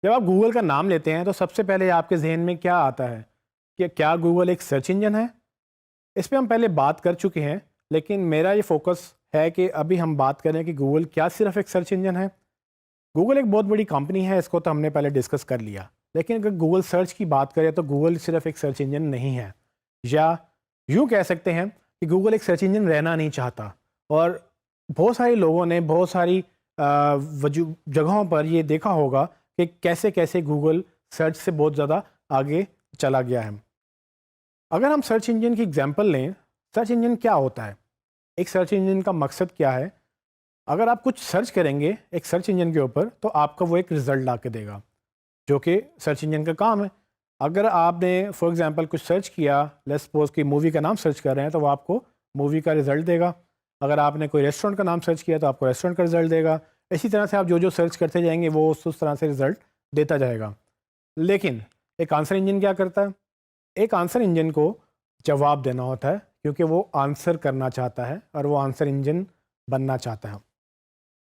जब आप गूगल का नाम लेते हैं तो सबसे पहले आपके जहन में क्या आता है कि क्या गूगल एक सर्च इंजन है। इस पे हम पहले बात कर चुके हैं, लेकिन मेरा ये फोकस है कि अभी हम बात करें कि गूगल क्या सिर्फ एक सर्च इंजन है। गूगल एक बहुत बड़ी कंपनी है, इसको तो हमने पहले डिस्कस कर लिया। लेकिन अगर गूगल सर्च की बात करें तो गूगल सिर्फ एक सर्च इंजन नहीं है, या यूँ कह सकते हैं कि गूगल एक सर्च इंजन रहना नहीं चाहता। और बहुत सारे लोगों ने बहुत सारी जगहों पर ये देखा होगा कि कैसे कैसे गूगल सर्च से बहुत ज़्यादा आगे चला गया है। अगर हम सर्च इंजन की एग्जांपल लें, सर्च इंजन क्या होता है, एक सर्च इंजन का मकसद क्या है। अगर आप कुछ सर्च करेंगे एक सर्च इंजन के ऊपर तो आपका वो एक रिज़ल्ट ला के देगा, जो कि सर्च इंजन का काम है। अगर आपने फॉर एग्जांपल कुछ सर्च किया, लेट्स सपोज कि मूवी का नाम सर्च कर रहे हैं तो वो आपको मूवी का रिज़ल्ट देगा। अगर आपने कोई रेस्टोरेंट का नाम सर्च किया तो आपको रेस्टोरेंट का रिज़ल्ट देगा। इसी तरह से आप जो जो सर्च करते जाएंगे वो उस तरह से रिज़ल्ट देता जाएगा। लेकिन एक आंसर इंजन क्या करता है? एक आंसर इंजन को जवाब देना होता है, क्योंकि वो आंसर करना चाहता है और वो आंसर इंजन बनना चाहता है।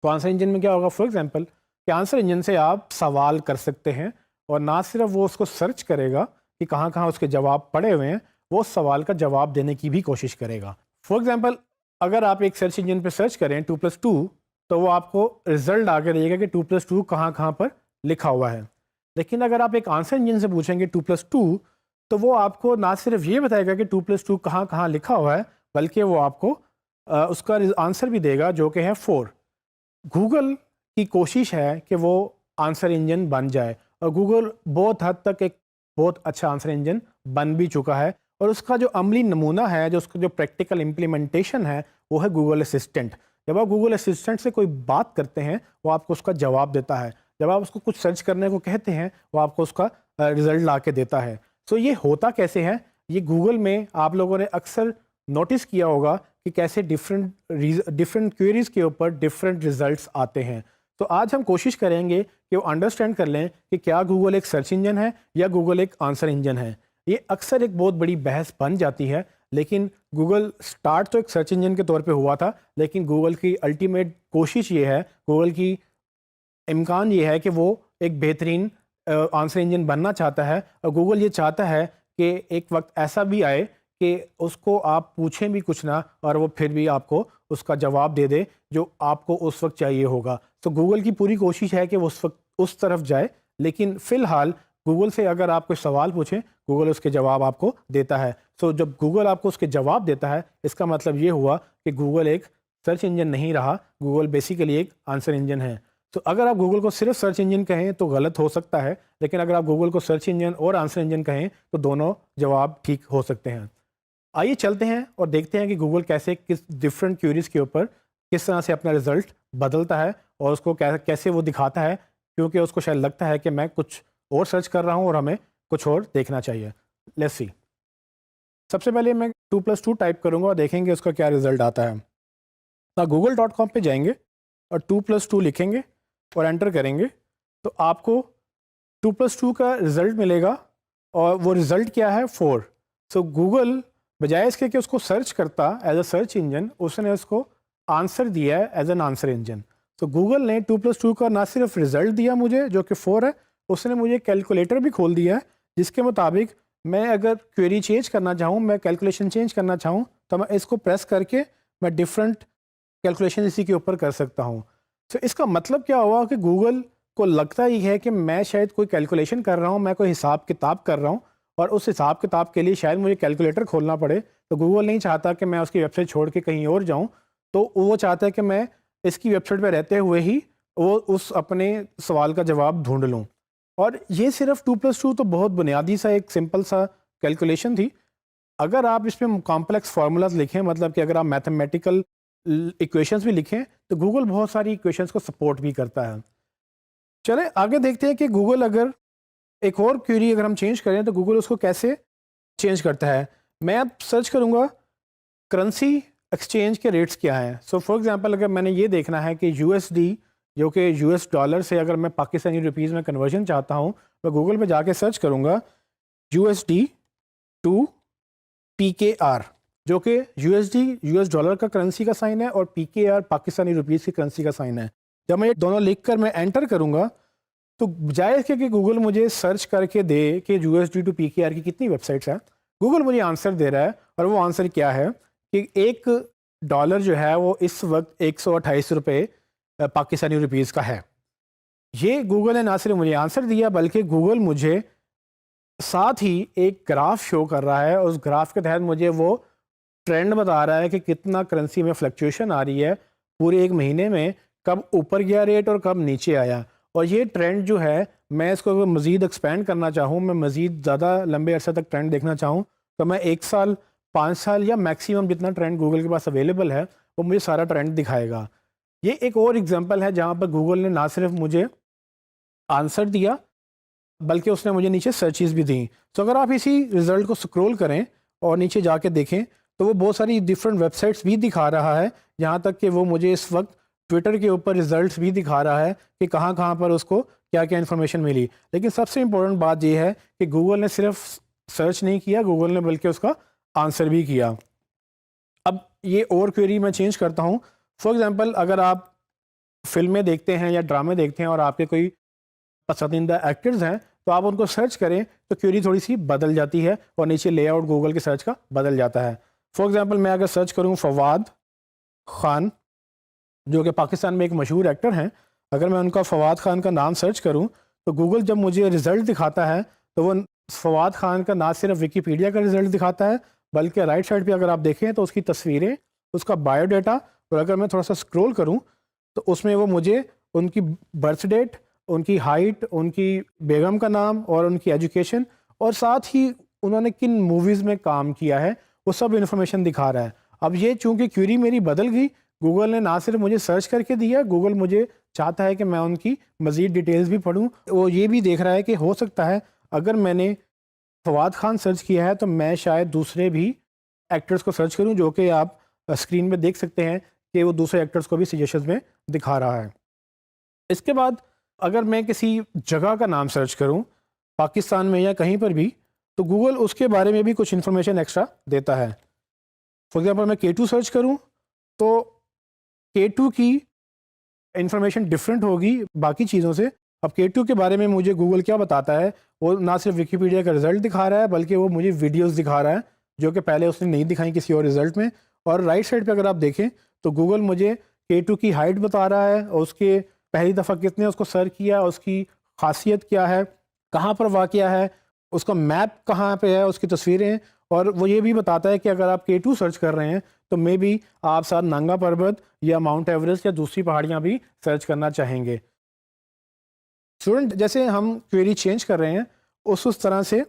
तो आंसर इंजन में क्या होगा, फॉर एग्जांपल कि आंसर इंजन से आप सवाल कर सकते हैं, और ना सिर्फ वो उसको सर्च करेगा कि कहाँ कहाँ उसके जवाब पड़े हुए हैं, वो सवाल का जवाब देने की भी कोशिश करेगा। फॉर एग्जांपल अगर आप एक सर्च इंजन पर सर्च करें 2+2, तो वो आपको रिजल्ट आके देगा कि 2+2 कहाँ कहाँ पर लिखा हुआ है। लेकिन अगर आप एक आंसर इंजन से पूछेंगे 2+2, तो वो आपको ना सिर्फ ये बताएगा कि 2+2 कहाँ कहाँ लिखा हुआ है, बल्कि वो आपको उसका आंसर भी देगा, जो कि है 4। गूगल की कोशिश है कि वो आंसर इंजन बन जाए, और गूगल बहुत हद तक एक बहुत अच्छा आंसर इंजन बन भी चुका है। और उसका जो अमली नमूना है, जो उसका जो प्रैक्टिकल इम्प्लीमेंटेशन है, वो है गूगल असिस्टेंट। जब आप गूगल असिस्टेंट से कोई बात करते हैं, वो आपको उसका जवाब देता है। जब आप उसको कुछ सर्च करने को कहते हैं, वो आपको उसका रिजल्ट ला के देता है। सो ये होता कैसे है, ये गूगल में आप लोगों ने अक्सर नोटिस किया होगा कि कैसे डिफरेंट क्वेरीज के ऊपर डिफरेंट रिजल्ट्स आते हैं। तो आज हम कोशिश करेंगे कि वो अंडरस्टैंड कर लें कि क्या गूगल एक सर्च इंजन है या गूगल एक आंसर इंजन है। ये अक्सर एक बहुत बड़ी बहस बन जाती है, लेकिन गूगल स्टार्ट तो एक सर्च इंजन के तौर पे हुआ था, लेकिन गूगल की अल्टीमेट कोशिश ये है, गूगल की इम्कान ये है कि वो एक बेहतरीन आंसर इंजन बनना चाहता है। और गूगल ये चाहता है कि एक वक्त ऐसा भी आए कि उसको आप पूछें भी कुछ ना, और वो फिर भी आपको उसका जवाब दे दे जो आपको उस वक्त चाहिए होगा। तो गूगल की पूरी कोशिश है कि वो उस वक्त उस तरफ जाए। लेकिन फ़िलहाल गूगल से अगर आप कोई सवाल पूछें, गूगल उसके जवाब आपको देता है। सो जब गूगल आपको उसके जवाब देता है, इसका मतलब ये हुआ कि गूगल एक सर्च इंजन नहीं रहा, गूगल बेसिकली एक आंसर इंजन है। तो अगर आप गूगल को सिर्फ सर्च इंजन कहें तो गलत हो सकता है, लेकिन अगर आप गूगल को सर्च इंजन और आंसर इंजन कहें तो दोनों जवाब ठीक हो सकते हैं। आइए चलते हैं और देखते हैं कि गूगल कैसे किस डिफरेंट क्यूरीज के ऊपर किस तरह से अपना रिजल्ट बदलता है, और उसको कैसे वो दिखाता है, क्योंकि उसको शायद लगता है कि मैं कुछ और सर्च कर रहा हूँ और हमें कुछ और देखना चाहिए। Let's see. सबसे पहले मैं 2+2 टाइप करूँगा और देखेंगे उसका क्या रिजल्ट आता है। तो google.com पे जाएंगे और 2+2 लिखेंगे और एंटर करेंगे, तो आपको 2+2 का रिज़ल्ट मिलेगा, और वो रिज़ल्ट क्या है, 4। सो गूगल बजाय इसके कि उसको सर्च करता एज अ सर्च इंजन, उसने उसको आंसर दिया है एज एन आंसर इंजन। तो गूगल ने 2+2 का ना सिर्फ रिज़ल्ट दिया मुझे जो कि 4 है, उसने मुझे कैलकुलेटर भी खोल दिया है, जिसके मुताबिक मैं अगर क्वेरी चेंज करना चाहूँ, मैं कैलकुलेशन चेंज करना चाहूँ, तो मैं इसको प्रेस करके मैं डिफरेंट कैलकुलेशन इसी के ऊपर कर सकता हूँ। तो इसका मतलब क्या हुआ कि गूगल को लगता ही है कि मैं शायद कोई कैलकुलेशन कर रहा हूँ, मैं कोई हिसाब किताब कर रहा हूँ, और उस हिसाब किताब के लिए शायद मुझे कैलकुलेटर खोलना पड़े। तो गूगल नहीं चाहता कि मैं उसकी वेबसाइट छोड़ के कहीं और जाऊँ, तो वो चाहता है कि मैं इसकी वेबसाइट पर रहते हुए ही वो उस अपने सवाल का जवाब ढूंढ लूँ। और ये सिर्फ 2+2 तो बहुत बुनियादी सा एक सिंपल सा कैलकुलेशन थी। अगर आप इस पर कॉम्प्लेक्स फार्मूलाज लिखें, मतलब कि अगर आप मैथमेटिकल इक्वेशंस भी लिखें, तो गूगल बहुत सारी इक्वेशंस को सपोर्ट भी करता है। चले आगे देखते हैं कि गूगल अगर एक और क्वेरी अगर हम चेंज करें तो गूगल उसको कैसे चेंज करता है। मैं अब सर्च करूंगा करेंसी एक्सचेंज के रेट्स क्या हैं। सो फॉर एग्जांपल अगर मैंने ये देखना है कि यूएसडी जो कि यूएस डॉलर से अगर मैं पाकिस्तानी रुपीज़ में कन्वर्जन चाहता हूँ, मैं गूगल पे जाके सर्च करूँगा यूएसडी टू पीकेआर, जो कि यूएसडी यूएस डॉलर का करेंसी का साइन है और पीकेआर पाकिस्तानी रुपीस की करेंसी का साइन है। जब मैं ये दोनों लिखकर मैं एंटर करूंगा, तो बजाय इसके कि गूगल मुझे सर्च करके दे कि USD टू PKR की कितनी वेबसाइट्स हैं, गूगल मुझे आंसर दे रहा है। और वो आंसर क्या है कि $1 जो है वो इस वक्त 128 रुपये पाकिस्तानी रुपीज़ का है। ये गूगल ने ना सिर्फ मुझे आंसर दिया, बल्कि गूगल मुझे साथ ही एक ग्राफ शो कर रहा है। उस ग्राफ के तहत मुझे वो ट्रेंड बता रहा है कि कितना करेंसी में फ्लक्चुएशन आ रही है पूरे एक महीने में, कब ऊपर गया रेट और कब नीचे आया। और ये ट्रेंड जो है, मैं इसको अगर मज़ीद एक्सपेंड करना चाहूँ, मैं मज़ीद ज़्यादा लंबे अरसे तक ट्रेंड देखना चाहूँ, तो मैं 1 साल, 5 साल या मैक्सिमम जितना ट्रेंड गूगल के पास अवेलेबल है वो मुझे सारा ट्रेंड दिखाएगा। ये एक और एग्जांपल है जहाँ पर गूगल ने ना सिर्फ मुझे आंसर दिया, बल्कि उसने मुझे नीचे सर्चेस भी दी। तो अगर आप इसी रिज़ल्ट को स्क्रॉल करें और नीचे जाके देखें तो वो बहुत सारी डिफरेंट वेबसाइट्स भी दिखा रहा है। यहाँ तक कि वो मुझे इस वक्त ट्विटर के ऊपर रिजल्ट्स भी दिखा रहा है कि कहाँ कहाँ पर उसको क्या क्या इन्फॉर्मेशन मिली। लेकिन सबसे इम्पोर्टेंट बात यह है कि गूगल ने सिर्फ सर्च नहीं किया, गूगल ने बल्कि उसका आंसर भी किया। अब ये और क्वेरी मैं चेंज करता हूँ। फॉर एग्ज़ाम्पल, अगर आप फिल्में देखते हैं या ड्रामे देखते हैं और आपके कोई पसंदीदा एक्टर्स हैं, तो आप उनको सर्च करें तो क्वेरी थोड़ी सी बदल जाती है और नीचे लेआउट गूगल के सर्च का बदल जाता है। फॉर एग्ज़ाम्पल, मैं अगर सर्च करूँ फवाद ख़ान, जो कि पाकिस्तान में एक मशहूर एक्टर हैं, अगर मैं उनका फवाद ख़ान का नाम सर्च करूं तो गूगल जब मुझे रिज़ल्ट दिखाता है तो वो फवाद ख़ान का ना सिर्फ विकीपीडिया का रिज़ल्ट दिखाता है, बल्कि राइट साइड पे अगर आप देखें तो उसकी तस्वीरें, उसका बायोडाटा, और अगर मैं थोड़ा सा स्क्रॉल करूं तो उसमें वो मुझे उनकी बर्थ डेट, उनकी हाइट, उनकी बेगम का नाम और उनकी एजुकेशन, और साथ ही उन्होंने किन मूवीज़ में काम किया है, वो सब इन्फॉर्मेशन दिखा रहा है। अब ये चूँकि क्वेरी मेरी बदल गई, गूगल ने ना सिर्फ मुझे सर्च करके दिया, गूगल मुझे चाहता है कि मैं उनकी मज़ीद डिटेल्स भी पढूं। वो ये भी देख रहा है कि हो सकता है अगर मैंने फवाद खान सर्च किया है तो मैं शायद दूसरे भी एक्टर्स को सर्च करूं, जो कि आप स्क्रीन में देख सकते हैं कि वो दूसरे एक्टर्स को भी सजेशंस में दिखा रहा है। इसके बाद अगर मैं किसी जगह का नाम सर्च करूं, पाकिस्तान में या कहीं पर भी, तो गूगल उसके बारे में भी कुछ इन्फॉर्मेशन एक्स्ट्रा देता है। फॉर एग्ज़ाम्पल, मैं K2 सर्च करूं तो K2 की इंफॉर्मेशन डिफरेंट होगी बाकी चीज़ों से। अब K2 के बारे में मुझे गूगल क्या बताता है, वो ना सिर्फ विकीपीडिया का रिज़ल्ट दिखा रहा है, बल्कि वो मुझे वीडियोस दिखा रहा है जो कि पहले उसने नहीं दिखाई किसी और रिज़ल्ट में। और राइट साइड पे अगर आप देखें तो गूगल मुझे K2 की हाइट बता रहा है, और उसके पहली दफ़ा कितने उसको सर्च किया, उसकी खासियत क्या है, कहाँ पर वाक़या है, उसका मैप कहाँ पे है, उसकी तस्वीरें। और वो ये भी बताता है कि अगर आप K2 सर्च कर रहे हैं तो मे बी आप साथ नंगा पर्वत या माउंट एवरेस्ट या दूसरी पहाड़ियाँ भी सर्च करना चाहेंगे। स्टूडेंट, जैसे हम क्वेरी चेंज कर रहे हैं उस तरह से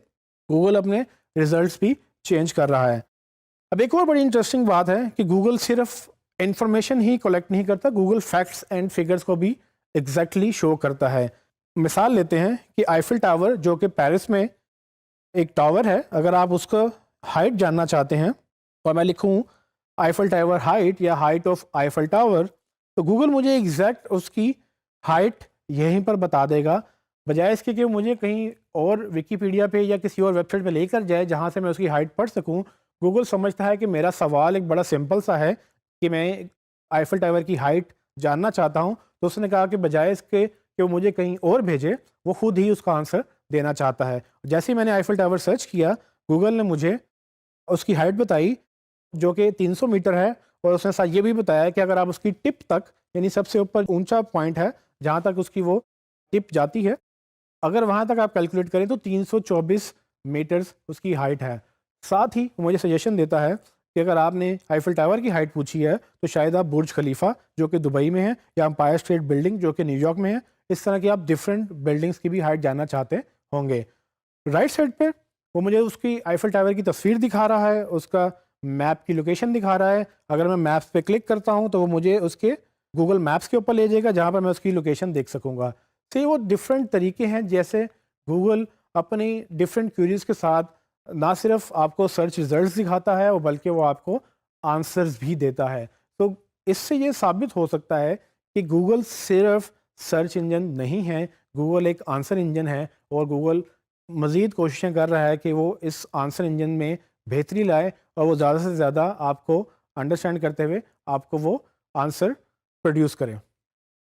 गूगल अपने रिजल्ट्स भी चेंज कर रहा है। अब एक और बड़ी इंटरेस्टिंग बात है कि गूगल सिर्फ इंफॉर्मेशन ही कलेक्ट नहीं करता, गूगल फैक्ट्स एंड फिगर्स को भी एग्जैक्टली शो करता है। मिसाल लेते हैं कि आईफिल टावर, जो कि पेरिस में एक टावर है, अगर आप उसका हाइट जानना चाहते हैं और मैं लिखूं आईफिल टावर हाइट या हाइट ऑफ आईफिल टावर, तो गूगल मुझे एग्जैक्ट उसकी हाइट यहीं पर बता देगा, बजाय इसके कि मुझे कहीं और विकीपीडिया पे या किसी और वेबसाइट पे लेकर जाए जहाँ से मैं उसकी हाइट पढ़ सकूँ। गूगल समझता है कि मेरा सवाल एक बड़ा सिंपल सा है कि मैं आईफिल टावर की हाइट जानना चाहता हूँ, तो उसने कहा कि बजाय इसके कि वो मुझे कहीं और भेजे, वो खुद ही उसका आंसर देना चाहता है। जैसे ही मैंने आईफिल टावर सर्च किया, गूगल ने मुझे उसकी हाइट बताई जो कि 300 मीटर है, और उसने साथ ये भी बताया कि अगर आप उसकी टिप तक, यानी सबसे ऊपर ऊंचा पॉइंट है जहाँ तक उसकी वो टिप जाती है, अगर वहाँ तक आप कैलकुलेट करें तो 324 मीटर्स उसकी हाइट है। साथ ही मुझे सजेशन देता है कि अगर आपने आईफिल टावर की हाइट पूछी है तो शायद आप बुर्ज खलीफा जो कि दुबई में है, या एम्पायर स्टेट बिल्डिंग जो कि न्यूयॉर्क में है, इस तरह की आप डिफरेंट बिल्डिंग्स की भी हाइट जानना चाहते होंगे। राइट साइड पे वो मुझे उसकी आईफिल टावर की तस्वीर दिखा रहा है, उसका मैप की लोकेशन दिखा रहा है। अगर मैं मैप्स पे क्लिक करता हूँ तो वो मुझे उसके गूगल मैप्स के ऊपर ले जाएगा जहाँ पर मैं उसकी लोकेशन देख सकूँगा। तो ये वो डिफरेंट तरीके हैं जैसे गूगल अपनी डिफरेंट क्वेरीज के साथ ना सिर्फ आपको सर्च रिजल्ट्स दिखाता है, बल्कि वो आपको आंसर्स भी देता है। तो इससे ये साबित हो सकता है कि गूगल सिर्फ सर्च इंजन नहीं है, गूगल एक आंसर इंजन है, और गूगल मज़ीद कोशिशें कर रहा है कि वो इस आंसर इंजन में बेहतरी लाए और वो ज़्यादा से ज़्यादा आपको अंडरस्टैंड करते हुए आपको वो आंसर प्रोड्यूस करें।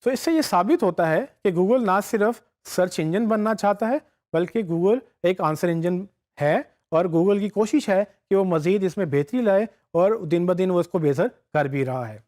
तो इससे ये साबित होता है कि गूगल ना सिर्फ सर्च इंजन बनना चाहता है, बल्कि गूगल एक आंसर इंजन है और गूगल की कोशिश है कि वो मज़ीद इसमें बेहतरी लाए और दिन ब दिन वो इसको बेहतर कर भी रहा है।